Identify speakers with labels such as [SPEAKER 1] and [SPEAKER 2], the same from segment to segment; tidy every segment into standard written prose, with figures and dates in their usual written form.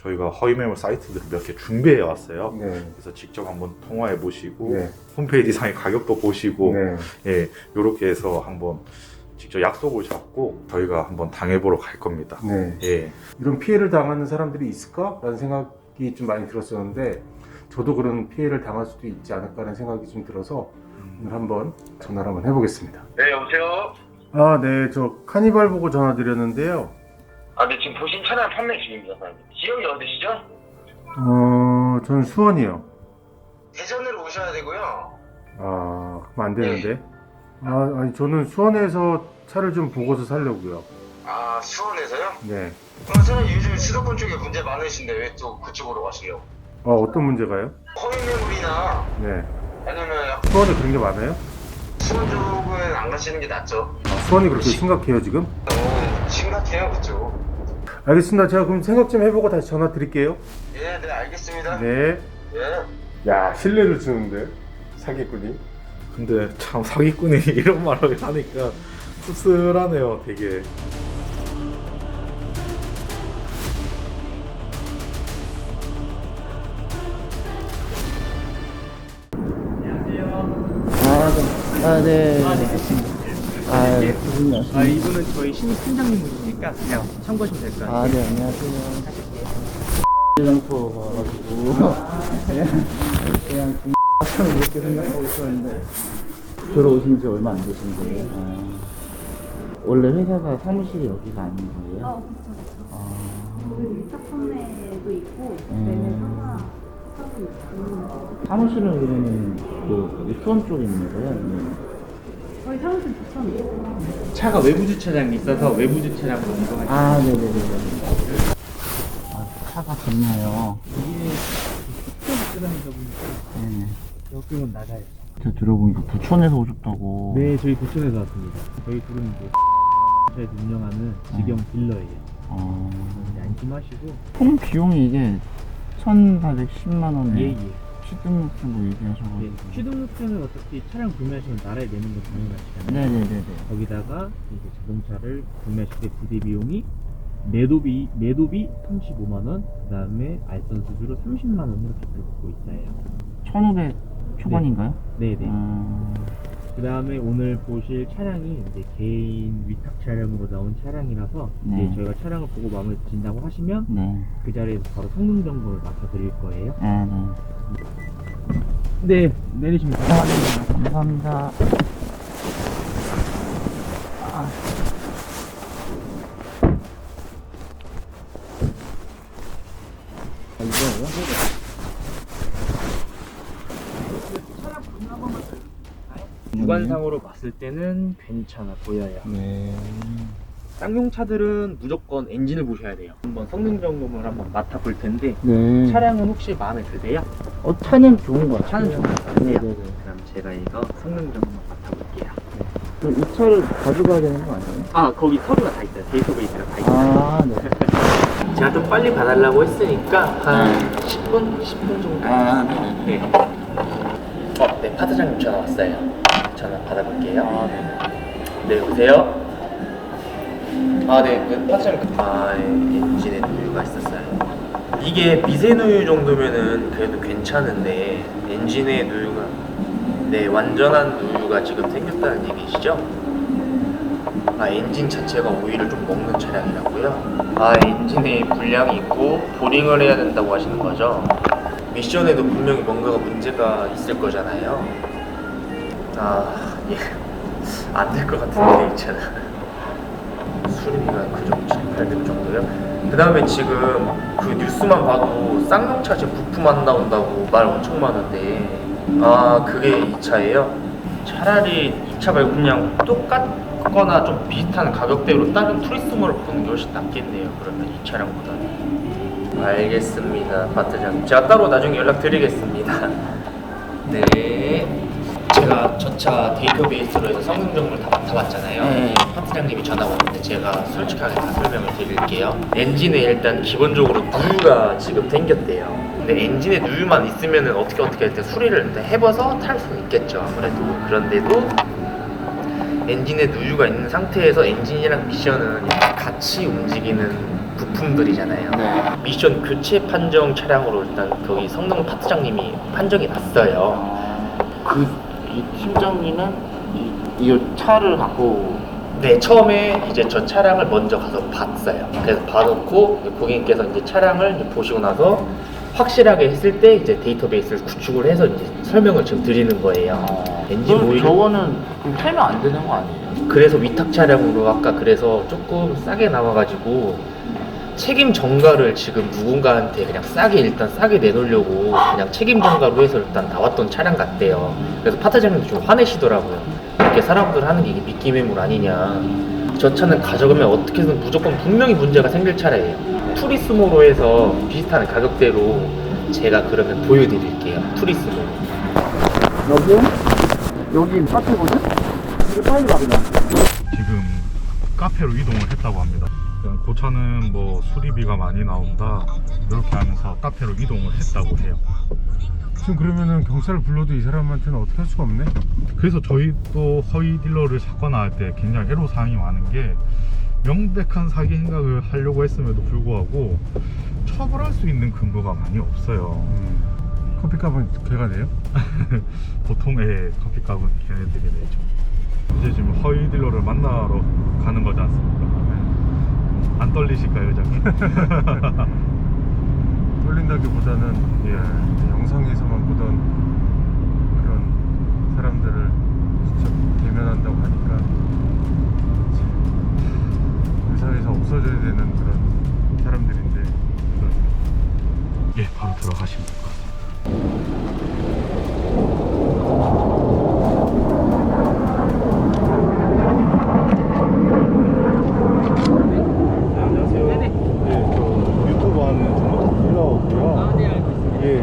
[SPEAKER 1] 저희가 허위매물 사이트들을 몇 개 준비해 왔어요.
[SPEAKER 2] 네.
[SPEAKER 1] 그래서 직접 한번 통화해 보시고
[SPEAKER 2] 네.
[SPEAKER 1] 홈페이지 상의 가격도 보시고
[SPEAKER 2] 네.
[SPEAKER 1] 예, 요렇게 해서 한번 직접 약속을 잡고 저희가 한번 당해보러 갈 겁니다.
[SPEAKER 2] 네.
[SPEAKER 1] 예.
[SPEAKER 2] 이런 피해를 당하는 사람들이 있을까라는 생각이 좀 많이 들었었는데 저도 그런 피해를 당할 수도 있지 않을까라는 생각이 좀 들어서 오늘 한번 전화를 한번 해보겠습니다.
[SPEAKER 3] 네, 여보세요?
[SPEAKER 2] 아, 네. 저 카니발 보고 전화 드렸는데요.
[SPEAKER 3] 네, 지금 보신 차량 판매 중입니다, 사장님. 지역이 어디시죠?
[SPEAKER 2] 전 수원이요.
[SPEAKER 3] 대전으로 오셔야 되고요.
[SPEAKER 2] 아, 그럼 안 되는데. 아니, 저는 수원에서 차를 좀 보고서 살려고요.
[SPEAKER 3] 아, 수원에서요?
[SPEAKER 2] 네.
[SPEAKER 3] 사장님 요즘 수도권 쪽에 문제 많으신데 왜 또 그쪽으로 가시려고?
[SPEAKER 2] 어떤 문제가요?
[SPEAKER 3] 허위매물이나
[SPEAKER 2] 네.
[SPEAKER 3] 아니면
[SPEAKER 2] 수원에 그런 게 많아요?
[SPEAKER 3] 수원 쪽은 안 가시는 게 낫죠.
[SPEAKER 2] 수원이 그렇게 심각해요, 지금?
[SPEAKER 3] 너무 심각해요, 그쪽.
[SPEAKER 2] 알겠습니다. 제가 그럼 생각 좀 해보고 다시 전화 드릴게요.
[SPEAKER 3] 예, 네, 알겠습니다.
[SPEAKER 2] 네.
[SPEAKER 3] 예.
[SPEAKER 2] 야, 신뢰를 주는데 사기꾼이.
[SPEAKER 1] 근데 참 사기꾼이 이런 말을 하니까 씁쓸하네요, 되게.
[SPEAKER 4] 네.
[SPEAKER 5] 이분은 저희 신입 팀장님이시니까 그냥 참고하시면 될 것 같아요.
[SPEAKER 4] 네, 안녕하세요. 장소 와가지고 그냥 중학생을 이렇게 생각하고 있었는데 들어오신 지 얼마 안 되신 거예요? 원래 회사가 사무실이 여기가 아닌 거예요?
[SPEAKER 6] 그렇죠. 위탁 판매도 있고, 매매 상가 하고 있고.
[SPEAKER 4] 사무실은 그러면 그 수원 쪽에 있는 거예요? 아니면?
[SPEAKER 6] 저희 사무실 부천이에요.
[SPEAKER 5] 차가 외부 주차장이 있어서 외부 주차장으로 이동하시면
[SPEAKER 4] 네네네. 차가 좋네요.
[SPEAKER 5] 이게 숙소 주차장이다 보니까
[SPEAKER 4] 네.
[SPEAKER 5] 요금은 낮아요.
[SPEAKER 4] 제가 들어보니까 부천에서 오셨다고.
[SPEAKER 5] 네, 저희 부천에서 왔습니다. 저희 둘은 이제 부천에서 운영하는 직영 딜러예요. 이제 안심하시고.
[SPEAKER 4] 총 비용이 이게 1,410만 원에
[SPEAKER 5] 예.
[SPEAKER 4] 취등록증 뭐 얘기하셔가지고.
[SPEAKER 5] 네, 취등록증은 어차피 차량 구매하시면 나라에 내는 건 당연하시잖아요.
[SPEAKER 4] 네네네네.
[SPEAKER 5] 거기다가 이제 자동차를 구매하실 때 부대 비용이 매도비 35만 원, 그다음에 알선 수수료 30만 원으로 지불받고 있어요.
[SPEAKER 4] 1,500 초반인가요?
[SPEAKER 5] 네네. 그다음에 오늘 보실 차량이 이제 개인 위탁 차량으로 나온 차량이라서
[SPEAKER 4] 네.
[SPEAKER 5] 이제 저희가 차량을 보고 마음에 드신다고 하시면
[SPEAKER 4] 네.
[SPEAKER 5] 그 자리에서 바로 성능 점검을 맡아드릴 거예요.
[SPEAKER 4] 네.
[SPEAKER 5] 네, 내리시면 됩니다.
[SPEAKER 4] 네. 감사합니다.
[SPEAKER 5] 주관상으로 봤을 때는 괜찮아 보여요.
[SPEAKER 4] 네.
[SPEAKER 5] 쌍용차들은 무조건 엔진을 보셔야 돼요. 한번 성능 점검을 한번 맡아볼 텐데
[SPEAKER 4] 네.
[SPEAKER 5] 차량은 혹시 마음에 드세요?
[SPEAKER 4] 차는 좋은 것 같아요.
[SPEAKER 5] 차는 좋은 것 같아요.
[SPEAKER 4] 네네네.
[SPEAKER 5] 그럼 제가 이거 성능 점검 맡아볼게요.
[SPEAKER 4] 그럼 이 차를 가져가야 되는 거 아니에요?
[SPEAKER 5] 아, 거기 서류가 다 있어요. 데이터베이스가 다 있어요.
[SPEAKER 4] 네.
[SPEAKER 5] 제가 좀 빨리 봐달라고 했으니까 한 10분? 10분 정도? 네. 네, 파트장님 전화 왔어요. 전화 받아볼게요. 네, 여보세요? 네, 그 파트장님. 엔진에 누유가 있었어요. 이게 미세 누유 정도면은 그래도 괜찮은데 엔진에 누유가 완전한 누유가 지금 생겼다는 얘기시죠? 엔진 자체가 오일을 좀 먹는 차량이라고요? 엔진에 불량이 있고 보링을 해야 된다고 하시는 거죠? 미션에도 분명히 뭔가가 문제가 있을 거잖아요. 안 될 것 같은데 있잖아. 수리비가 그 정도 7,800 정도요? 그 다음에 지금 그 뉴스만 봐도 쌍용차 지금 부품 안 나온다고 말 엄청 많은데 그게 이 차예요? 차라리 이 차 말고 그냥 똑같거나 좀 비슷한 가격대로 다른 투리스모를 보는 게 훨씬 낫겠네요. 그러면 이 차량보다는. 알겠습니다, 파트장. 제가 따로 나중에 연락드리겠습니다. 네. 제가 저 차 데이터베이스로 해서 성능 점검을 다 맡아봤잖아요.
[SPEAKER 4] 네.
[SPEAKER 5] 파트장님이 전화가 왔는데 제가 솔직하게 다 설명을 드릴게요. 엔진에 일단 기본적으로 누유가 지금 생겼대요. 근데 엔진에 누유만 있으면은 어떻게 할 때 수리를 일단 해봐서 탈 수는 있겠죠, 아무래도. 그런데도 엔진에 누유가 있는 상태에서 엔진이랑 미션은 같이 움직이는 부품들이잖아요.
[SPEAKER 4] 네.
[SPEAKER 5] 미션 교체 판정 차량으로 일단 거기 성능 파트장님이 판정이 났어요.
[SPEAKER 4] 이 팀장님은 이 차를 갖고
[SPEAKER 5] 네, 처음에 이제 저 차량을 먼저 가서 봤어요. 그래서 봐놓고 고객님께서 이제 차량을 이제 보시고 나서 확실하게 했을 때 이제 데이터베이스를 구축을 해서 이제 설명을 지금 드리는 거예요. 엔진
[SPEAKER 4] 그럼
[SPEAKER 5] 오일.
[SPEAKER 4] 저거는 그럼 팔면 안 되는 거 아니에요?
[SPEAKER 5] 그래서 위탁 차량으로 아까 그래서 조금 싸게 나와가지고 책임 전가를 지금 누군가한테 그냥 일단 싸게 내놓으려고 그냥 책임 전가로 해서 일단 나왔던 차량 같대요. 그래서 파트장님도 좀 화내시더라고요. 이렇게 사람들 하는 게 이게 미끼 매물 아니냐. 저 차는 가져가면 어떻게든 무조건 분명히 문제가 생길 차량이에요. 투리스모로 해서 비슷한 가격대로 제가 그러면 보여드릴게요. 투리스모.
[SPEAKER 4] 여기요? 여기 카페거든? 이거 빨리 가 그냥.
[SPEAKER 1] 지금 카페로 이동을 했다고 합니다. 그 차는 뭐 수리비가 많이 나온다 이렇게 하면서 카페로 이동을 했다고 해요.
[SPEAKER 2] 지금 그러면은 경찰을 불러도 이 사람한테는 어떻게 할 수가 없네?
[SPEAKER 1] 그래서 저희도 허위 딜러를 사거나 할 때 굉장히 애로사항이 많은 게 명백한 사기 행각을 하려고 했음에도 불구하고 처벌할 수 있는 근거가 많이 없어요.
[SPEAKER 2] 커피값은 걔가 내요?
[SPEAKER 1] 보통의 커피값은 걔네들이 내죠. 이제 지금 허위 딜러를 만나러 가는 거지 않습니까? 네. 안 떨리실까요, 장님?
[SPEAKER 2] 떨린다기보다는 영상에서만 보던 그런 사람들을 직접 대면한다고 하니까 이 사회에서 없어져야 되는 그런 사람들인데
[SPEAKER 1] 예, 바로 들어가시면 될 것 같습니다. 네, 안녕하세요. 네네. 저 유튜브 하는 전문가 딜러고요.
[SPEAKER 7] 네, 알고 있습니다.
[SPEAKER 1] 예.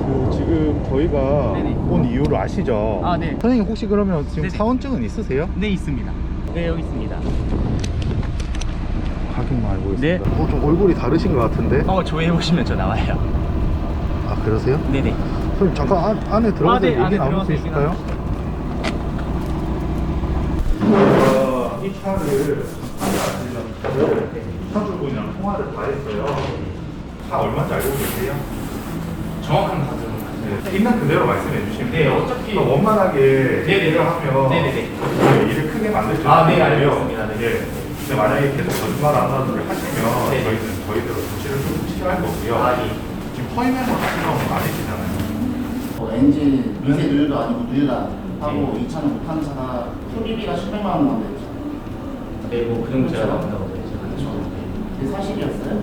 [SPEAKER 1] 그 지금 저희가
[SPEAKER 7] 네네.
[SPEAKER 1] 온 이유를 아시죠?
[SPEAKER 7] 아, 네.
[SPEAKER 1] 선생님 혹시 그러면 지금
[SPEAKER 7] 네네.
[SPEAKER 1] 사원증은 있으세요?
[SPEAKER 7] 네, 있습니다. 네, 여기 있습니다.
[SPEAKER 1] 확인만 알고
[SPEAKER 7] 네.
[SPEAKER 1] 있습니다. 좀 얼굴이 다르신 것 같은데?
[SPEAKER 7] 조회해보시면 저 나와요.
[SPEAKER 1] 아, 그러세요?
[SPEAKER 7] 네네.
[SPEAKER 1] 선생님 잠깐 안에 들어가서
[SPEAKER 7] 네,
[SPEAKER 1] 얘기
[SPEAKER 7] 안에
[SPEAKER 1] 나눌 수
[SPEAKER 7] 들어가서
[SPEAKER 1] 있을까요? 이 차를 차주분이랑 통화를 다 했어요. 차 얼마인지 알고 계세요?
[SPEAKER 5] 정확한 가격은
[SPEAKER 1] 네. 있는 그대로 말씀해 주시면
[SPEAKER 5] 네,
[SPEAKER 1] 돼요.
[SPEAKER 5] 어차피-
[SPEAKER 1] 원만하게
[SPEAKER 5] 네네.
[SPEAKER 1] 얘기를 하면
[SPEAKER 5] 네네네.
[SPEAKER 1] 일을 크게 만들 수
[SPEAKER 5] 아, 네,
[SPEAKER 1] 있거든요.
[SPEAKER 5] 알겠습니다. 네.
[SPEAKER 1] 예. 근데 만약에 계속 거짓말 안 하는 하시면
[SPEAKER 5] 네.
[SPEAKER 1] 저희는 저희대로 조치를 좀 취할 거고요.
[SPEAKER 5] 아, 예.
[SPEAKER 1] 지금 허위매물 하시는 건 아니시잖아요.
[SPEAKER 4] 엔진 미세 누유도 아니고 누유다 하고
[SPEAKER 5] 네.
[SPEAKER 4] 이 차는 못하는 차가 수리비가 10백만 원 나온다.
[SPEAKER 5] 네, 뭐 그 정도 제가 나온다고
[SPEAKER 4] 그렇죠. 그게 사실이었어요?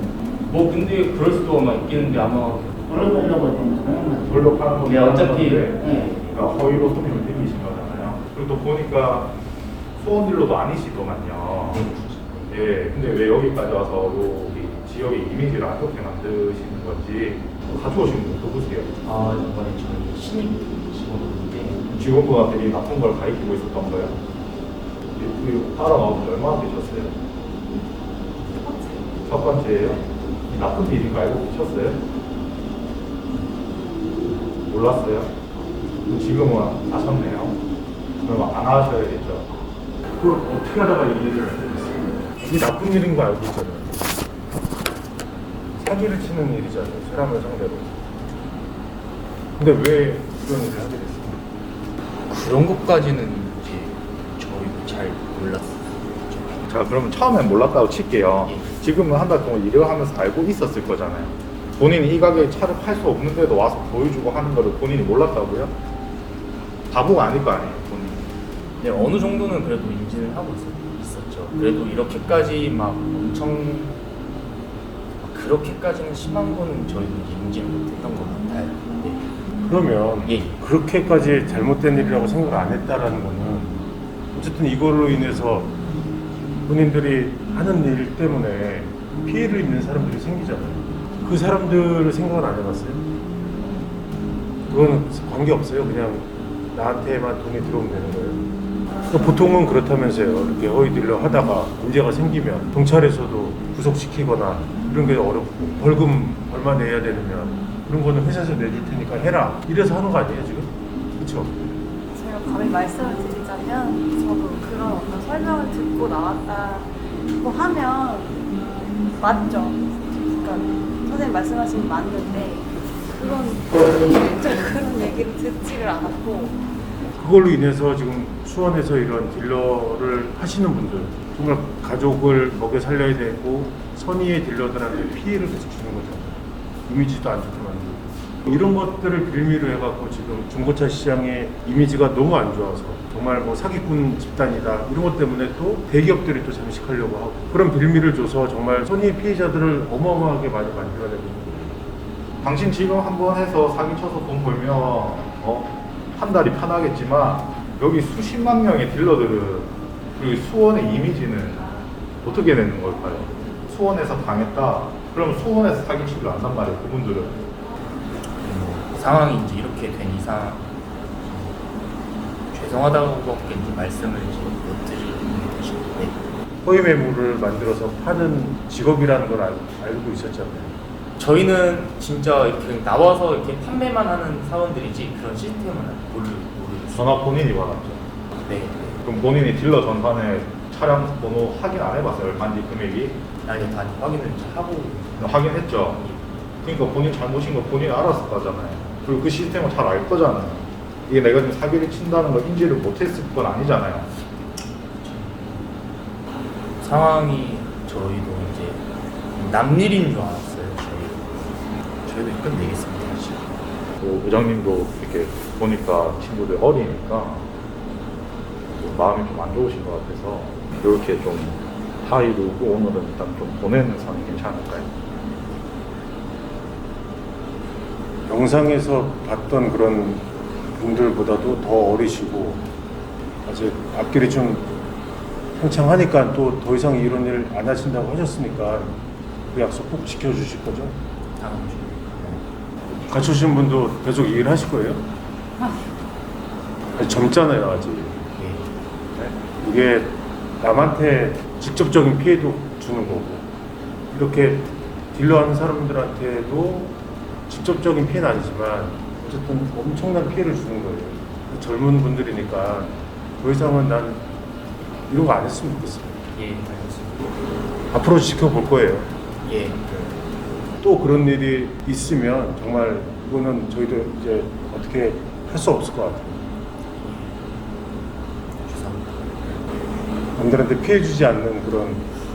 [SPEAKER 5] 뭐 근데 그럴 수도 아마 있겠는데 아마
[SPEAKER 4] 돌려보려고 했던 거잖아요.
[SPEAKER 1] 돌로 파는 거
[SPEAKER 5] 네, 어차피-
[SPEAKER 4] 네.
[SPEAKER 1] 그러니까 허위로 손님을 데리신 거잖아요. 그리고 또 보니까 수원딜러도 아니시더만요. 예, 근데 왜 여기까지 와서 여기 지역의 이미지를 안 좋게 만드시는 건지 가져오신 분 누구세요?
[SPEAKER 5] 아, 이번에 저희 신입 직원분인데
[SPEAKER 1] 직원분한테 이 나쁜 걸 가리키고 있었던 거예요? 그 따라가서 얼마나 되셨어요? 첫 번째예요? 이 나쁜 일인 거 알고 계셨어요? 몰랐어요? 그럼 지금은 아셨네요. 그럼 안 하셔야겠죠.
[SPEAKER 2] 그걸 어떻게 하다가 이 일을 하게 됐어요? 이게 나쁜 일인 거 알고 있잖아요. 사기를 치는 일이잖아요. 사람을 상대로. 근데 왜 이런 일을 하게 됐어요?
[SPEAKER 5] 그런 것까지는 이제 저희도 잘 몰랐어요.
[SPEAKER 1] 자, 그러면 처음엔 몰랐다고 칠게요.
[SPEAKER 5] 예.
[SPEAKER 1] 지금은 한 달 동안 일을 하면서 알고 있었을 거잖아요. 본인이 이 가격에 차를 팔 수 없는데도 와서 보여주고 하는 거를 본인이 몰랐다고요? 바보가 아닐 거 아니에요, 본인이.
[SPEAKER 5] 네, 어느 정도는 그래도 인지는 하고 있었죠. 그래도 이렇게까지 막 엄청 그렇게까지는 심한 거는 저희도 인지를 못했던 것 같아요. 네.
[SPEAKER 2] 그러면
[SPEAKER 5] 예.
[SPEAKER 2] 그렇게까지 잘못된 일이라고 생각을 안 했다라는 거는 어쨌든 이걸로 인해서 본인들이 하는 일 때문에 피해를 입는 사람들이 생기잖아요. 그 사람들을 생각을 안 해봤어요? 그거는 관계없어요. 그냥 나한테만 돈이 들어오면 되는 거예요. 그러니까 보통은 그렇다면서요. 이렇게 허위딜러 하다가 문제가 생기면 경찰에서도 구속시키거나 이런 게 어렵고 벌금 얼마 내야 되느냐 그런 거는 회사에서 내줄 테니까 해라 이래서 하는 거 아니에요 지금? 그렇죠?
[SPEAKER 6] 제가 감히 말씀을 드리자면 저도 그런 어떤 설명을 듣고 나왔다고 하면 맞죠. 그러니까 선생님 말씀하신 게 맞는데 그런 얘기를 듣지를 않았고
[SPEAKER 2] 그걸로 인해서 지금 수원에서 이런 딜러를 하시는 분들 정말 가족을 먹여 살려야 되고 선의의 딜러들한테 피해를 계속 주는 거잖아요. 이미지도 안 좋게 만들고 이런 것들을 빌미로 해갖고 지금 중고차 시장의 이미지가 너무 안 좋아서 정말 뭐 사기꾼 집단이다 이런 것 때문에 또 대기업들이 또 잠식하려고 하고 그런 빌미를 줘서 정말 선의의 피해자들을 어마어마하게 많이 만들어내고 있는 거예요.
[SPEAKER 1] 당신 지금 한번 해서 사기쳐서 돈 벌면 한 달이 편하겠지만 여기 수십만 명의 딜러들은 그 수원의 이미지는 어떻게 되는 걸까요? 수원에서 당했다. 그럼 수원에서 사기치기를 한단 말이에요. 그분들은.
[SPEAKER 5] 상황이 이제 이렇게 된 이상 죄송하다고밖에 이제 말씀을 이제 못 드리는 것인데
[SPEAKER 2] 허위 매물을 만들어서 파는 직업이라는 걸 알고 있었잖아요.
[SPEAKER 5] 저희는 진짜 이렇게 나와서 이렇게 판매만 하는 사원들이지 그런 시스템은 모르겠어요.
[SPEAKER 1] 전화 본인이 받았죠.
[SPEAKER 5] 네.
[SPEAKER 1] 그럼 본인이 딜러 전판에 차량 번호 확인 안 해봤어요? 얼마인지 금액이?
[SPEAKER 5] 아니 다 확인을 이제 하고
[SPEAKER 1] 확인했죠. 그러니까 본인 잘못인 거 본인이 알았을 거잖아요. 그리고 그 시스템을 잘 알 거잖아요. 이게 내가 지금 사기를 친다는 걸 인지를 못했을 건 아니잖아요.
[SPEAKER 5] 상황이 저희도 이제 남일인 줄 알았어요. 저희도 끝내겠습니다. 사실.
[SPEAKER 1] 또 의장님도 이렇게 보니까 친구들 어리니까 좀 마음이 좀 안 좋으신 것 같아서 이렇게 좀 하이루고 오늘은 일단 좀 보내는 상이 괜찮을까요?
[SPEAKER 2] 영상에서 봤던 그런 분들보다도 더 어리시고 아직 앞길이 좀 평창하니까 또 더 이상 이런 일 안 하신다고 하셨으니까 그 약속 꼭 지켜주실 거죠?
[SPEAKER 5] 다음 주.
[SPEAKER 2] 같이 오신 분도 계속 이 일 하실 거예요? 아직 젊잖아요 아직.
[SPEAKER 5] 네.
[SPEAKER 2] 이게 남한테 직접적인 피해도 주는 거고 이렇게 딜러하는 사람들한테도 직접적인 피해는 아니지만 어쨌든 엄청난 피해를 주는 거예요. 젊은 분들이니까 더 이상은 난 이런 거 안 했으면 좋겠어요.
[SPEAKER 5] 예, 알겠습니다.
[SPEAKER 2] 앞으로 지켜볼 거예요.
[SPEAKER 5] 예.
[SPEAKER 2] 또 그런 일이 있으면 정말 이거는 저희도 이제 어떻게 할 수 없을 것 같아요.
[SPEAKER 5] 죄송합니다.
[SPEAKER 2] 남들한테 피해 주지 않는 그런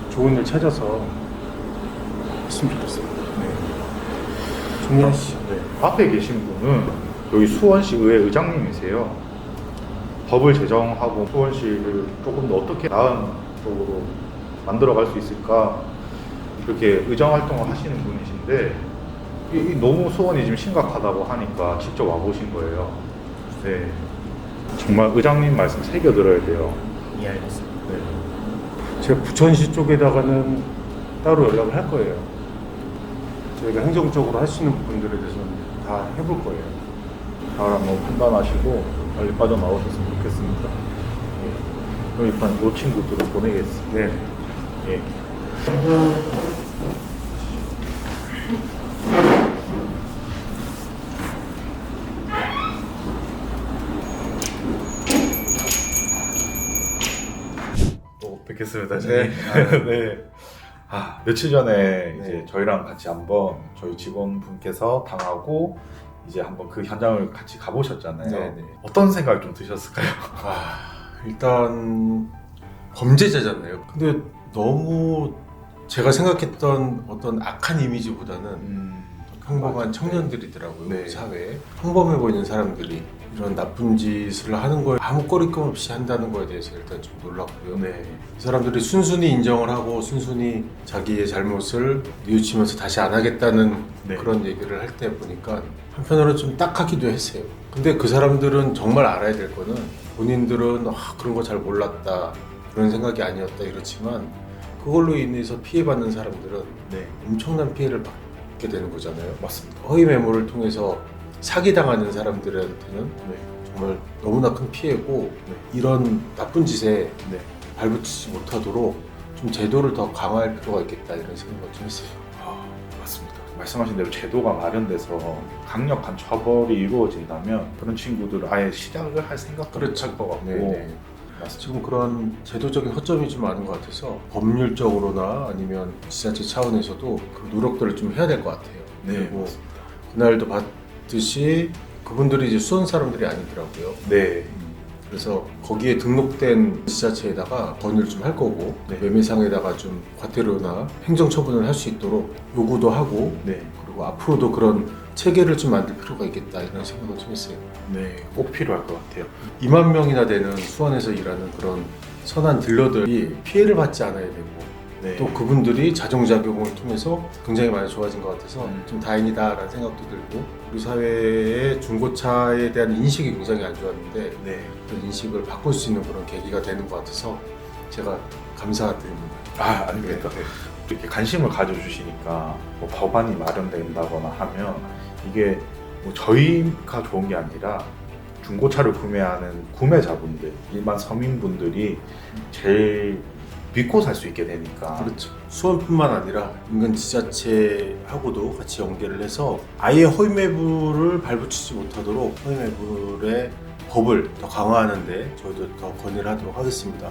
[SPEAKER 2] 좋은 일 찾아서 했으면 좋겠어요. 정리하시죠.
[SPEAKER 1] 네. 앞에 계신 분은 여기 수원시 의회 의장님이세요. 법을 제정하고 수원시를 조금 더 어떻게 나은 쪽으로 만들어갈 수 있을까 이렇게 의정 활동을 하시는 분이신데 이 너무 수원이 지금 심각하다고 하니까 직접 와보신 거예요. 네. 정말 의장님 말씀 새겨 들어야 돼요.
[SPEAKER 5] 예, 알겠습니다.
[SPEAKER 1] 네.
[SPEAKER 2] 제가 부천시 쪽에다가는 따로 연락을 할 거예요. 저희가 행정적으로 할 수 있는 부분들에 대해서는 다 해볼 거예요.
[SPEAKER 1] 잘 한번 판단하시고 빨리 빠져나오셨으면 좋겠습니다. 예. 그럼 일단 이 친구들을 보내겠습니다.
[SPEAKER 2] 네.
[SPEAKER 1] 예. 또 뵙겠습니다.
[SPEAKER 2] 네.
[SPEAKER 1] 네. 며칠 전에
[SPEAKER 2] 네.
[SPEAKER 1] 이제 저희랑 같이 한번 저희 직원분께서 당하고 이제 한번 그 현장을 같이 가보셨잖아요.
[SPEAKER 2] 네, 네.
[SPEAKER 1] 어떤 생각이 좀 드셨을까요?
[SPEAKER 2] 일단 범죄자잖아요. 근데 너무 제가 생각했던 어떤 악한 이미지보다는 평범한 청년들이더라고요.
[SPEAKER 1] 네.
[SPEAKER 2] 우리 사회에 평범해 보이는 사람들이 이런 나쁜 짓을 하는 걸 아무 꺼리낌 없이 한다는 거에 대해서 일단 좀 놀랐고요.
[SPEAKER 1] 네.
[SPEAKER 2] 이 사람들이 순순히 인정을 하고 순순히 자기의 잘못을 뉘우치면서 다시 안 하겠다는
[SPEAKER 1] 네.
[SPEAKER 2] 그런 얘기를 할 때 보니까 한편으로는 좀 딱하기도 했어요. 근데 그 사람들은 정말 알아야 될 거는 본인들은 그런 거 잘 몰랐다 그런 생각이 아니었다 이렇지만 그걸로 인해서 피해받는 사람들은
[SPEAKER 1] 네.
[SPEAKER 2] 엄청난 피해를 받게 되는 거잖아요.
[SPEAKER 1] 맞습니다.
[SPEAKER 2] 허위 매물을 통해서 사기당하는 사람들한테는
[SPEAKER 1] 네.
[SPEAKER 2] 정말 너무나 큰 피해고
[SPEAKER 1] 네.
[SPEAKER 2] 이런 나쁜 짓에
[SPEAKER 1] 네.
[SPEAKER 2] 발붙이지 못하도록 좀 제도를 더 강화할 필요가 있겠다 이런 생각을 좀 했어요.
[SPEAKER 1] 맞습니다. 말씀하신 대로 제도가 마련돼서 강력한 처벌이 이루어진다면 그런 친구들은 아예 시작을 할 생각도
[SPEAKER 2] 그렇죠.
[SPEAKER 1] 못할 것 같고
[SPEAKER 2] 네네. 지금 그런 제도적인 허점이 좀 많은 것 같아서 법률적으로나 아니면 지자체 차원에서도 그 노력들을 좀 해야 될 것 같아요.
[SPEAKER 1] 네,
[SPEAKER 2] 그리고 그날도 봤듯이 그분들이 이제 수원 사람들이 아니더라고요.
[SPEAKER 1] 네.
[SPEAKER 2] 그래서 거기에 등록된 지자체에다가 건의를 좀 할 거고 매매상에다가 좀 과태료나 행정처분을 할 수 있도록 요구도 하고
[SPEAKER 1] 네.
[SPEAKER 2] 그리고 앞으로도 그런 체계를 좀 만들 필요가 있겠다 이런 생각을 좀 했어요.
[SPEAKER 1] 네, 꼭 필요할 것 같아요.
[SPEAKER 2] 2만 명이나 되는 수원에서 일하는 그런 선한 딜러들이 피해를 받지 않아야 되고
[SPEAKER 1] 네.
[SPEAKER 2] 또 그분들이 자정작용을 통해서 굉장히 많이 좋아진 것 같아서
[SPEAKER 1] 음.
[SPEAKER 2] 좀 다행이다라는 생각도 들고 우리 사회의 중고차에 대한 인식이 굉장히 안 좋았는데
[SPEAKER 1] 네.
[SPEAKER 2] 그 인식을 바꿀 수 있는 그런 계기가 되는 것 같아서 제가 감사드립니다.
[SPEAKER 1] 아, 아닙니다. 네. 이렇게 관심을 가져주시니까 뭐 법안이 마련된다거나 하면 이게 뭐 저희가 좋은 게 아니라 중고차를 구매하는 구매자분들, 일반 서민분들이 제일 믿고 살 수 있게 되니까.
[SPEAKER 2] 그렇죠. 수원뿐만 아니라 인근 지자체하고도 같이 연계를 해서 아예 허위 매물을 발붙이지 못하도록 허위 매물의 법을 더 강화하는데 저희도 더 건의를 하도록 하겠습니다.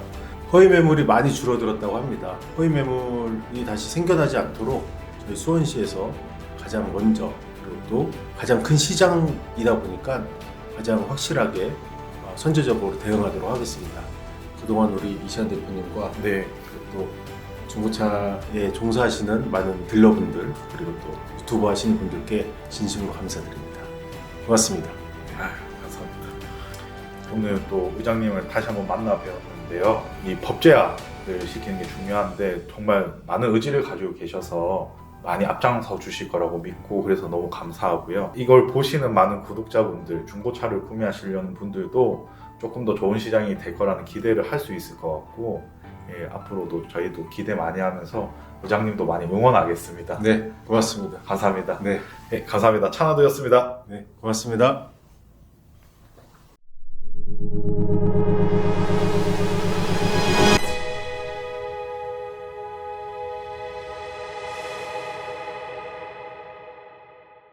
[SPEAKER 2] 허위 매물이 많이 줄어들었다고 합니다. 허위 매물이 다시 생겨나지 않도록 저희 수원시에서 가장 먼저 그리고 또 가장 큰 시장이다 보니까 가장 확실하게 선제적으로 대응하도록 하겠습니다. 그동안 우리 이시안 대표님과
[SPEAKER 1] 네.
[SPEAKER 2] 그리고 또 중고차에 종사하시는 많은 딜러분들 그리고 또 유튜버 하시는 분들께 진심으로 감사드립니다. 고맙습니다.
[SPEAKER 1] 아유, 감사합니다. 오늘 또 의장님을 다시 한번 만나 뵈었는데요. 이 법제화를 시키는 게 중요한데 정말 많은 의지를 가지고 계셔서 많이 앞장서 주실 거라고 믿고 그래서 너무 감사하고요. 이걸 보시는 많은 구독자분들, 중고차를 구매하시려는 분들도 조금 더 좋은 시장이 될 거라는 기대를 할 수 있을 것 같고 예, 앞으로도 저희도 기대 많이 하면서 의장님도 많이 응원하겠습니다.
[SPEAKER 2] 네, 고맙습니다.
[SPEAKER 1] 감사합니다.
[SPEAKER 2] 네,
[SPEAKER 1] 네, 감사합니다. 찬화도였습니다.
[SPEAKER 2] 네, 고맙습니다.